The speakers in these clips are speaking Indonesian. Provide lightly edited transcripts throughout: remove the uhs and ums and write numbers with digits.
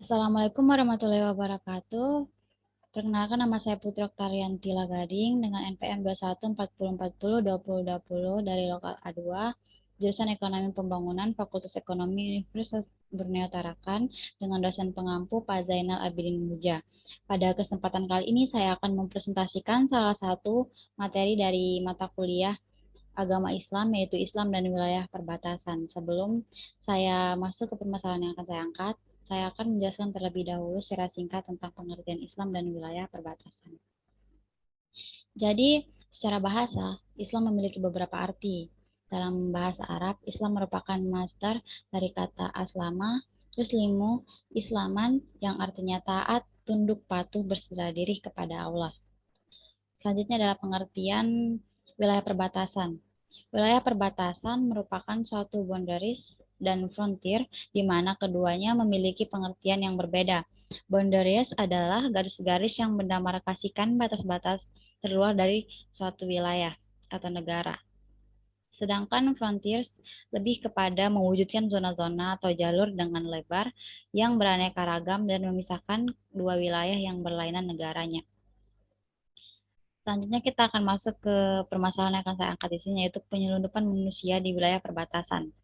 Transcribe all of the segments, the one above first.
Assalamualaikum warahmatullahi wabarakatuh. Perkenalkan nama saya Putri Oktarianti Lagading dengan NPM 2140402020 dari lokal A2, jurusan Ekonomi Pembangunan, Fakultas Ekonomi Universitas Borneo Tarakan dengan dosen pengampu Pak Zainal Abidin Muja. Pada kesempatan kali ini saya akan mempresentasikan salah satu materi dari mata kuliah agama Islam, yaitu Islam dan wilayah perbatasan. Sebelum saya masuk ke permasalahan yang akan saya angkat, saya akan menjelaskan terlebih dahulu secara singkat tentang pengertian Islam dan wilayah perbatasan. Jadi, secara bahasa, Islam memiliki beberapa arti. Dalam bahasa Arab, Islam merupakan masdar dari kata aslama, yuslimu, islaman, yang artinya taat, tunduk patuh, berserah diri kepada Allah. Selanjutnya adalah pengertian wilayah perbatasan. Wilayah perbatasan merupakan suatu boundaries dan frontier di mana keduanya memiliki pengertian yang berbeda. Boundaries adalah garis-garis yang mendemarkasikan batas-batas terluar dari suatu wilayah atau negara. Sedangkan frontiers lebih kepada mewujudkan zona-zona atau jalur dengan lebar yang beraneka ragam dan memisahkan dua wilayah yang berlainan negaranya. Selanjutnya kita akan masuk ke permasalahan yang akan saya angkat di sini, yaitu penyelundupan manusia di wilayah perbatasan.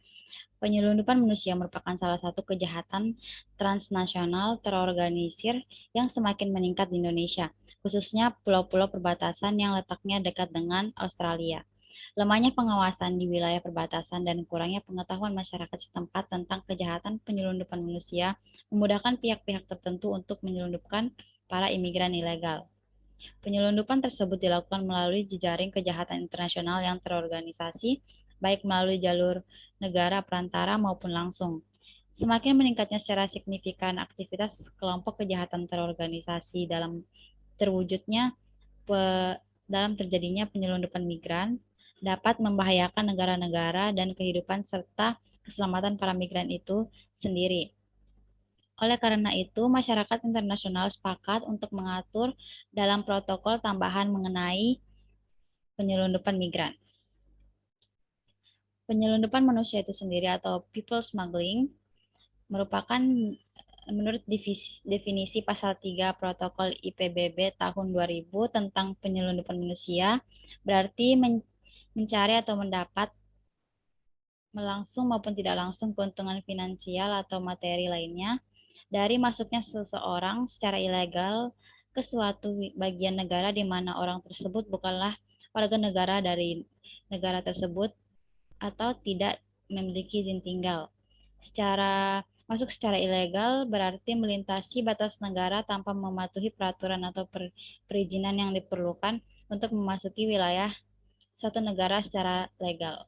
Penyelundupan manusia merupakan salah satu kejahatan transnasional terorganisir yang semakin meningkat di Indonesia, khususnya pulau-pulau perbatasan yang letaknya dekat dengan Australia. Lemahnya pengawasan di wilayah perbatasan dan kurangnya pengetahuan masyarakat setempat tentang kejahatan penyelundupan manusia memudahkan pihak-pihak tertentu untuk menyelundupkan para imigran ilegal. Penyelundupan tersebut dilakukan melalui jejaring kejahatan internasional yang terorganisasi, baik melalui jalur negara perantara maupun langsung. Semakin meningkatnya secara signifikan aktivitas kelompok kejahatan terorganisasi terwujudnya pe, dalam terjadinya penyelundupan migran dapat membahayakan negara-negara dan kehidupan serta keselamatan para migran itu sendiri. Oleh karena itu, masyarakat internasional sepakat untuk mengatur dalam protokol tambahan mengenai penyelundupan migran. Penyelundupan manusia itu sendiri atau people smuggling merupakan menurut definisi pasal 3 protokol IPBB tahun 2000 tentang penyelundupan manusia berarti mencari atau mendapat melangsung maupun tidak langsung keuntungan finansial atau materi lainnya dari masuknya seseorang secara ilegal ke suatu bagian negara di mana orang tersebut bukanlah warga negara dari negara tersebut atau tidak memiliki izin tinggal. Masuk secara ilegal berarti melintasi batas negara tanpa mematuhi peraturan atau perizinan yang diperlukan untuk memasuki wilayah suatu negara secara legal.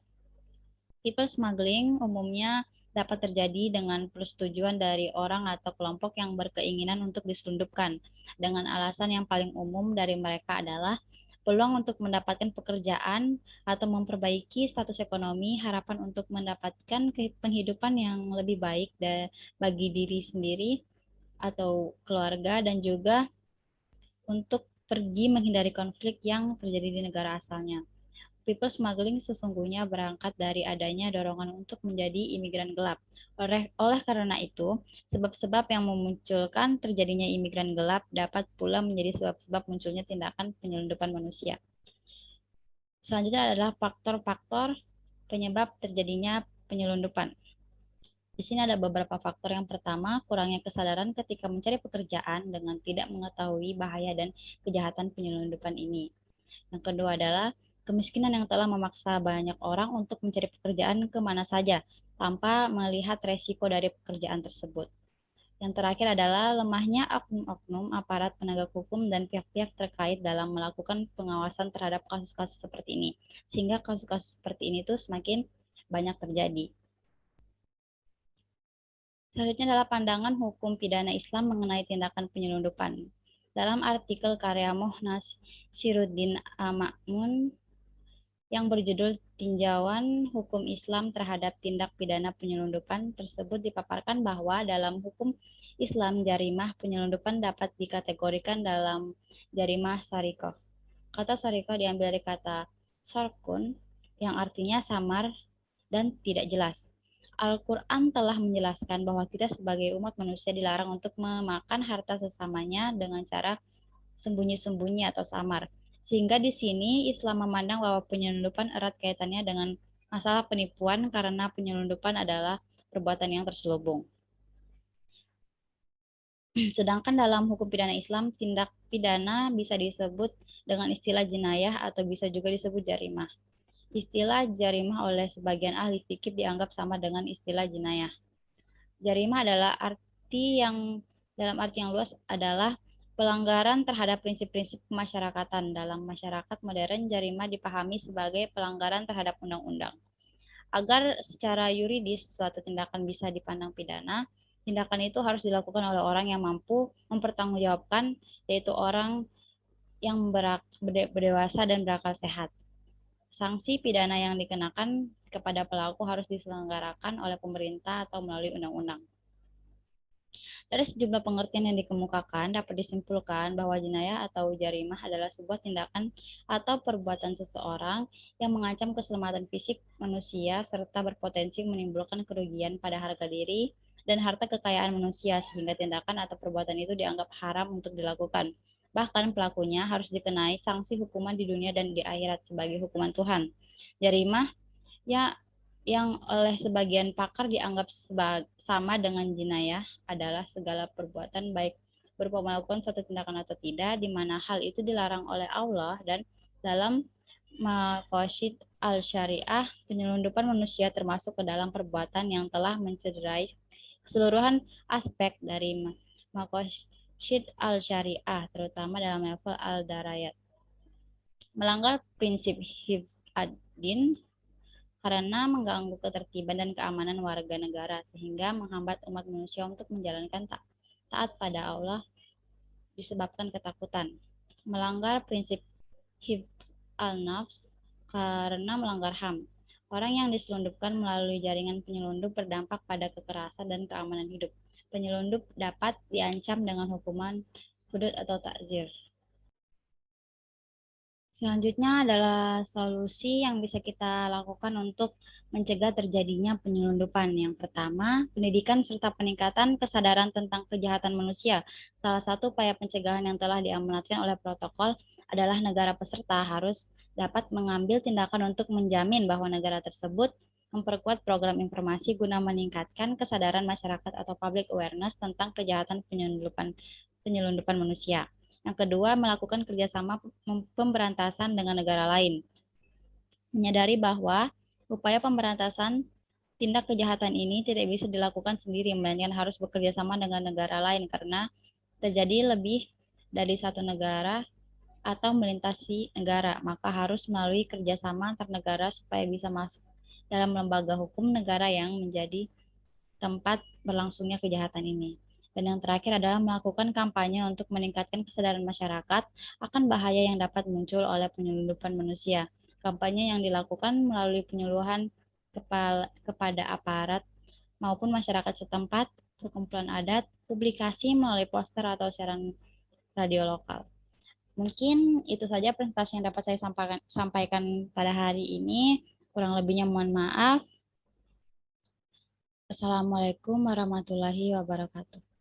People smuggling umumnya dapat terjadi dengan persetujuan dari orang atau kelompok yang berkeinginan untuk diselundupkan, dengan alasan yang paling umum dari mereka adalah peluang untuk mendapatkan pekerjaan atau memperbaiki status ekonomi, harapan untuk mendapatkan penghidupan yang lebih baik bagi diri sendiri atau keluarga, dan juga untuk pergi menghindari konflik yang terjadi di negara asalnya. People smuggling sesungguhnya berangkat dari adanya dorongan untuk menjadi imigran gelap. Oleh karena itu, sebab-sebab yang memunculkan terjadinya imigran gelap dapat pula menjadi sebab-sebab munculnya tindakan penyelundupan manusia. Selanjutnya adalah faktor-faktor penyebab terjadinya penyelundupan. Di sini ada beberapa faktor. Yang pertama, kurangnya kesadaran ketika mencari pekerjaan dengan tidak mengetahui bahaya dan kejahatan penyelundupan ini. Yang kedua adalah kemiskinan yang telah memaksa banyak orang untuk mencari pekerjaan kemana saja tanpa melihat resiko dari pekerjaan tersebut. Yang terakhir adalah lemahnya oknum-oknum aparat penegak hukum dan pihak-pihak terkait dalam melakukan pengawasan terhadap kasus-kasus seperti ini. Sehingga kasus-kasus seperti ini tuh semakin banyak terjadi. Selanjutnya adalah pandangan hukum pidana Islam mengenai tindakan penyelundupan. Dalam artikel karya Muhnas Siruddin Ma'mun yang berjudul Tinjauan Hukum Islam Terhadap Tindak Pidana Penyelundupan tersebut dipaparkan bahwa dalam hukum Islam jarimah penyelundupan dapat dikategorikan dalam jarimah sarikoh. Kata sarikoh diambil dari kata sarkun yang artinya samar dan tidak jelas. Al-Quran telah menjelaskan bahwa kita sebagai umat manusia dilarang untuk memakan harta sesamanya dengan cara sembunyi-sembunyi atau samar. Sehingga di sini Islam memandang bahwa penyelundupan erat kaitannya dengan masalah penipuan karena penyelundupan adalah perbuatan yang terselubung. Sedangkan dalam hukum pidana Islam, tindak pidana bisa disebut dengan istilah jenayah atau bisa juga disebut jarimah. Istilah jarimah oleh sebagian ahli fikih dianggap sama dengan istilah jenayah. Jarimah adalah dalam arti yang luas adalah pelanggaran terhadap prinsip-prinsip kemasyarakatan. Dalam masyarakat modern, jarimah dipahami sebagai pelanggaran terhadap undang-undang. Agar secara yuridis suatu tindakan bisa dipandang pidana, tindakan itu harus dilakukan oleh orang yang mampu mempertanggungjawabkan, yaitu orang yang berdewasa dan berakal sehat. Sanksi pidana yang dikenakan kepada pelaku harus diselenggarakan oleh pemerintah atau melalui undang-undang. Dari sejumlah pengertian yang dikemukakan, dapat disimpulkan bahwa jenayah atau jarimah adalah sebuah tindakan atau perbuatan seseorang yang mengancam keselamatan fisik manusia serta berpotensi menimbulkan kerugian pada harga diri dan harta kekayaan manusia sehingga tindakan atau perbuatan itu dianggap haram untuk dilakukan. Bahkan pelakunya harus dikenai sanksi hukuman di dunia dan di akhirat sebagai hukuman Tuhan. Jarimah ya yang oleh sebagian pakar dianggap sama dengan jinayah adalah segala perbuatan baik berupa melakukan suatu tindakan atau tidak, di mana hal itu dilarang oleh Allah dan dalam Maqasid al-Syariah, penyelundupan manusia termasuk ke dalam perbuatan yang telah mencederai keseluruhan aspek dari Maqasid al-Syariah, terutama dalam level al-darayat. Melanggar prinsip hifz ad-din karena mengganggu ketertiban dan keamanan warga negara sehingga menghambat umat manusia untuk menjalankan taat pada Allah disebabkan ketakutan. Melanggar prinsip hifz al-nafs karena melanggar HAM. Orang yang diselundupkan melalui jaringan penyelundup berdampak pada kekerasan dan keamanan hidup. Penyelundup dapat diancam dengan hukuman hudud atau takzir. Selanjutnya adalah solusi yang bisa kita lakukan untuk mencegah terjadinya penyelundupan. Yang pertama, pendidikan serta peningkatan kesadaran tentang kejahatan manusia. Salah satu upaya pencegahan yang telah diamanatkan oleh protokol adalah negara peserta harus dapat mengambil tindakan untuk menjamin bahwa negara tersebut memperkuat program informasi guna meningkatkan kesadaran masyarakat atau public awareness tentang kejahatan penyelundupan manusia. Yang kedua, melakukan kerjasama pemberantasan dengan negara lain. Menyadari bahwa upaya pemberantasan tindak kejahatan ini tidak bisa dilakukan sendiri, melainkan harus bekerja sama dengan negara lain karena terjadi lebih dari satu negara atau melintasi negara, maka harus melalui kerjasama antar negara supaya bisa masuk dalam lembaga hukum negara yang menjadi tempat berlangsungnya kejahatan ini. Dan yang terakhir adalah melakukan kampanye untuk meningkatkan kesadaran masyarakat akan bahaya yang dapat muncul oleh penyelundupan manusia. Kampanye yang dilakukan melalui penyuluhan kepada aparat maupun masyarakat setempat, perkumpulan adat, publikasi melalui poster atau siaran radio lokal. Mungkin itu saja presentasi yang dapat saya sampaikan pada hari ini. Kurang lebihnya mohon maaf. Assalamualaikum warahmatullahi wabarakatuh.